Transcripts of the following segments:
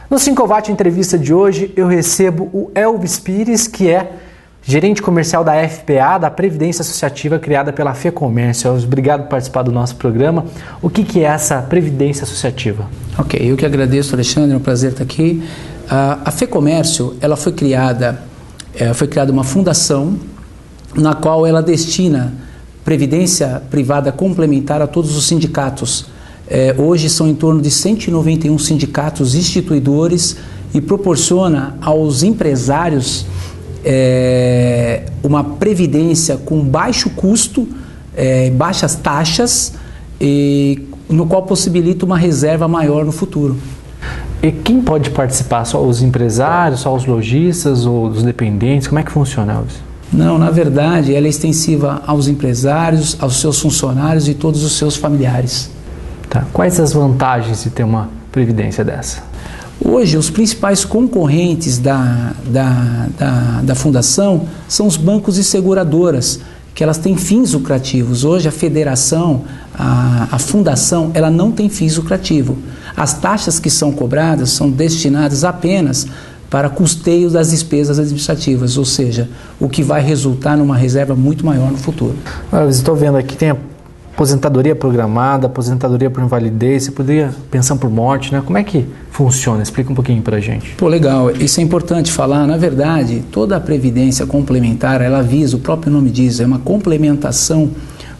No 5watt Entrevista de hoje, eu recebo o Elvis Pires, que é gerente comercial da FPA, da Previdência Associativa criada pela FEComércio. Elvis, obrigado por participar do nosso programa. O que é essa Previdência Associativa? Ok, eu que agradeço, Alexandre, é um prazer estar aqui. A FEComércio, ela foi criada uma fundação na qual ela destina previdência privada complementar a todos os sindicatos. Hoje são em torno de 191 sindicatos instituidores e proporciona aos empresários uma previdência com baixo custo, baixas taxas, no qual possibilita uma reserva maior no futuro. E quem pode participar? Só os empresários, só os lojistas ou os dependentes? Como é que funciona, Elvis? Não, na verdade, ela é extensiva aos empresários, aos seus funcionários e todos os seus familiares. Tá. Quais as vantagens de ter uma previdência dessa? Hoje, os principais concorrentes da fundação são os bancos e seguradoras, que elas têm fins lucrativos. Hoje, a federação, a fundação, ela não tem fins lucrativos. As taxas que são cobradas são destinadas apenas para custeio das despesas administrativas, ou seja, o que vai resultar numa reserva muito maior no futuro. Estou vendo aqui, tem a aposentadoria programada, aposentadoria por invalidez, você poderia pensar por morte, né? Como é que funciona? Explica um pouquinho para a gente. Pô, legal, isso é importante falar. Na verdade, toda a previdência complementar, ela visa, o próprio nome diz, é uma complementação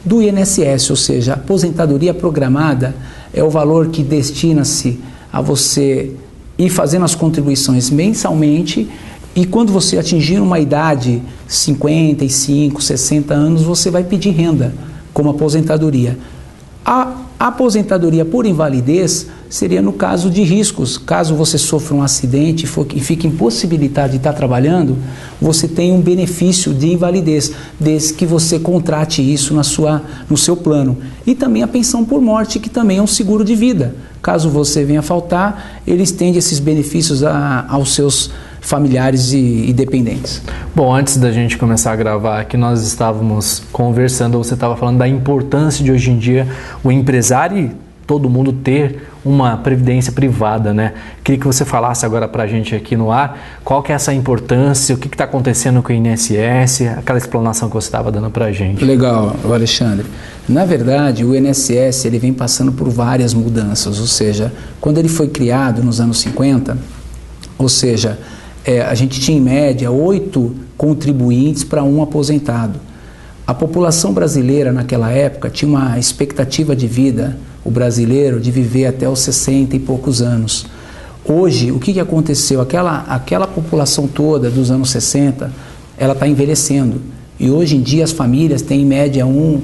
do INSS, ou seja, a aposentadoria programada é o valor que destina-se a você ir fazendo as contribuições mensalmente, e quando você atingir uma idade 55, 60 anos, você vai pedir renda como aposentadoria. A aposentadoria por invalidez seria no caso de riscos. Caso você sofra um acidente e fique impossibilitado de estar trabalhando, você tem um benefício de invalidez, desde que você contrate isso no seu plano. E também a pensão por morte, que também é um seguro de vida. Caso você venha a faltar, ele estende esses benefícios aos seus familiares e dependentes. Bom, antes da gente começar a gravar aqui, nós estávamos conversando, você estava falando da importância de hoje em dia o empresário e todo mundo ter uma previdência privada, né? Queria que você falasse agora para a gente aqui no ar, qual que é essa importância, o que está acontecendo com o INSS, aquela explanação que você estava dando para a gente. Legal, Alexandre. Na verdade, o INSS ele vem passando por várias mudanças, ou seja, quando ele foi criado nos anos 50, ou seja, a gente tinha em média 8 contribuintes para um aposentado. A população brasileira naquela época tinha uma expectativa de vida, o brasileiro, de viver até os 60 e poucos anos. Hoje, o que aconteceu? Aquela população toda dos anos 60, ela está envelhecendo. E hoje em dia as famílias têm em média 1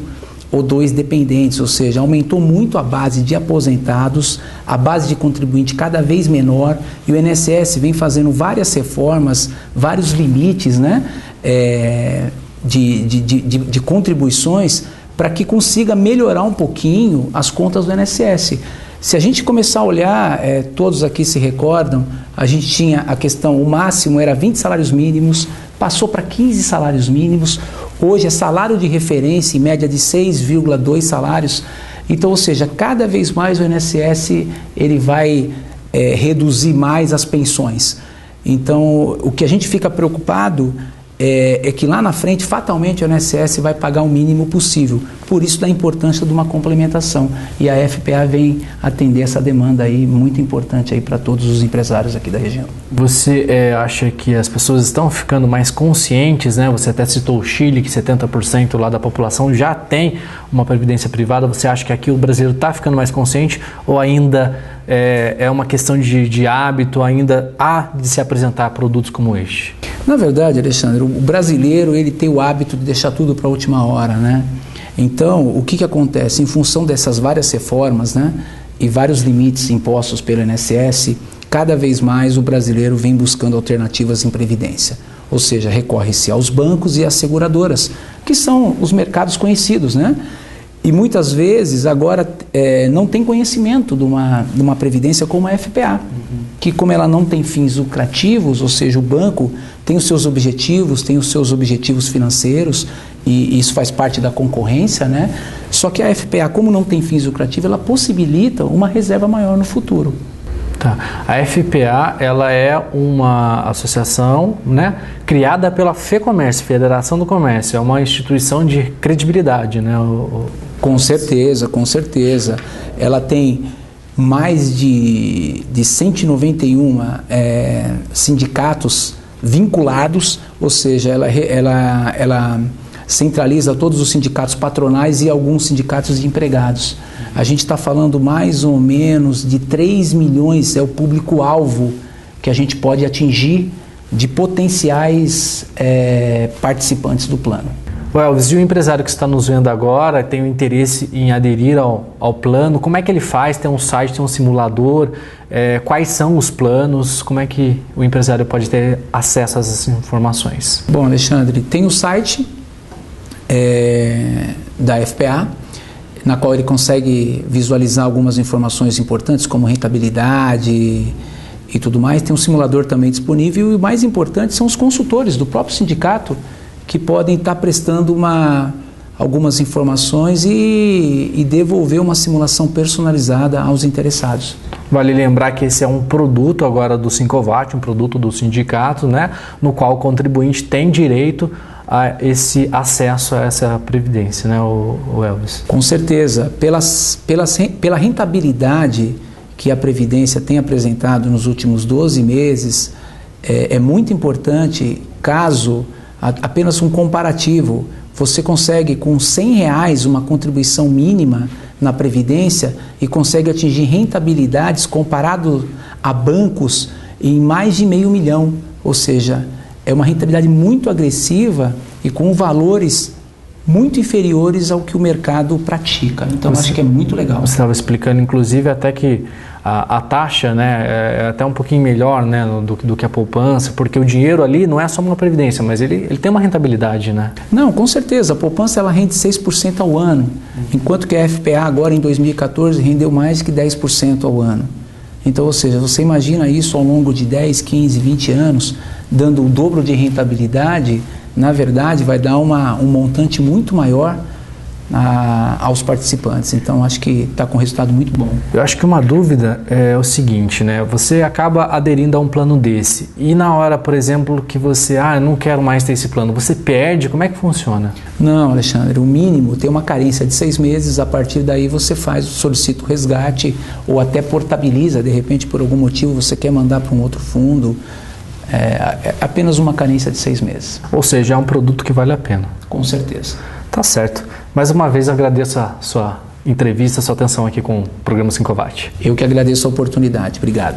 ou 2 dependentes, ou seja, aumentou muito a base de aposentados, a base de contribuinte cada vez menor, e o INSS vem fazendo várias reformas, vários limites, né, de contribuições para que consiga melhorar um pouquinho as contas do INSS. Se a gente começar a olhar, todos aqui se recordam, a gente tinha a questão, o máximo era 20 salários mínimos, passou para 15 salários mínimos, hoje é salário de referência em média de 6,2 salários. Então, ou seja, cada vez mais o INSS ele vai reduzir mais as pensões. Então, o que a gente fica preocupado é que lá na frente, fatalmente, o INSS vai pagar o mínimo possível. Por isso, da importância de uma complementação. E a FPA vem atender essa demanda aí muito importante aí para todos os empresários aqui da região. Você acha que as pessoas estão ficando mais conscientes, né? Você até citou o Chile, que 70% lá da população já tem uma previdência privada. Você acha que aqui o brasileiro está ficando mais consciente ou ainda é uma questão de hábito, ainda há de se apresentar produtos como este? Na verdade, Alexandre, o brasileiro ele tem o hábito de deixar tudo para a última hora, né? Então, o que acontece? Em função dessas várias reformas, né, e vários limites impostos pelo INSS, cada vez mais o brasileiro vem buscando alternativas em previdência. Ou seja, recorre-se aos bancos e às seguradoras, que são os mercados conhecidos, né? E muitas vezes agora não tem conhecimento de uma previdência como a FPA, que como ela não tem fins lucrativos, ou seja, o banco tem os seus objetivos financeiros, e isso faz parte da concorrência, né? Só que a FPA, como não tem fins lucrativos, ela possibilita uma reserva maior no futuro. Tá. A FPA, ela é uma associação, né, criada pela FEComércio, Federação do Comércio. É uma instituição de credibilidade, né? Com certeza, com certeza. Ela tem mais de 191 sindicatos vinculados, ou seja, ela centraliza todos os sindicatos patronais e alguns sindicatos de empregados. A gente está falando mais ou menos de 3 milhões, é o público-alvo que a gente pode atingir de potenciais participantes do plano. Elvis, e o empresário que está nos vendo agora tem o interesse em aderir ao plano, como é que ele faz? Tem um site, tem um simulador? Quais são os planos? Como é que o empresário pode ter acesso a essas informações? Bom, Alexandre, tem o site da FPA, na qual ele consegue visualizar algumas informações importantes, como rentabilidade e tudo mais. Tem um simulador também disponível e o mais importante são os consultores do próprio sindicato que podem estar prestando algumas informações e devolver uma simulação personalizada aos interessados. Vale lembrar que esse é um produto agora do Sincovat, um produto do sindicato, né, no qual o contribuinte tem direito a esse acesso a essa previdência, né, o Elvis? Com certeza. Pela rentabilidade que a Previdência tem apresentado nos últimos 12 meses, é muito importante, caso apenas um comparativo, você consegue com R$100 uma contribuição mínima na Previdência e consegue atingir rentabilidades comparado a bancos em mais de R$500 mil, ou seja, é uma rentabilidade muito agressiva e com valores muito inferiores ao que o mercado pratica. Então, acho que é muito legal. Você estava explicando, inclusive, até que a taxa, né, é até um pouquinho melhor, né, do que a poupança, porque o dinheiro ali não é só uma previdência, mas ele tem uma rentabilidade, né? Não, com certeza. A poupança ela rende 6% ao ano, enquanto que a FPA agora em 2014 rendeu mais que 10% ao ano. Então, ou seja, você imagina isso ao longo de 10, 15, 20 anos, dando o dobro de rentabilidade, na verdade vai dar um montante muito maior aos participantes. Então, acho que está com um resultado muito bom. Eu acho que uma dúvida é o seguinte, né? Você acaba aderindo a um plano desse e na hora, por exemplo, que você, eu não quero mais ter esse plano, você perde, como é que funciona? Não, Alexandre, o mínimo tem uma carência de 6 meses, a partir daí você solicita o resgate ou até portabiliza, de repente por algum motivo você quer mandar para um outro fundo. É apenas uma carência de 6 meses. Ou seja, é um produto que vale a pena. Com certeza. Tá certo. Mais uma vez agradeço a sua entrevista, a sua atenção aqui com o programa Sincovat. Eu que agradeço a oportunidade. Obrigado.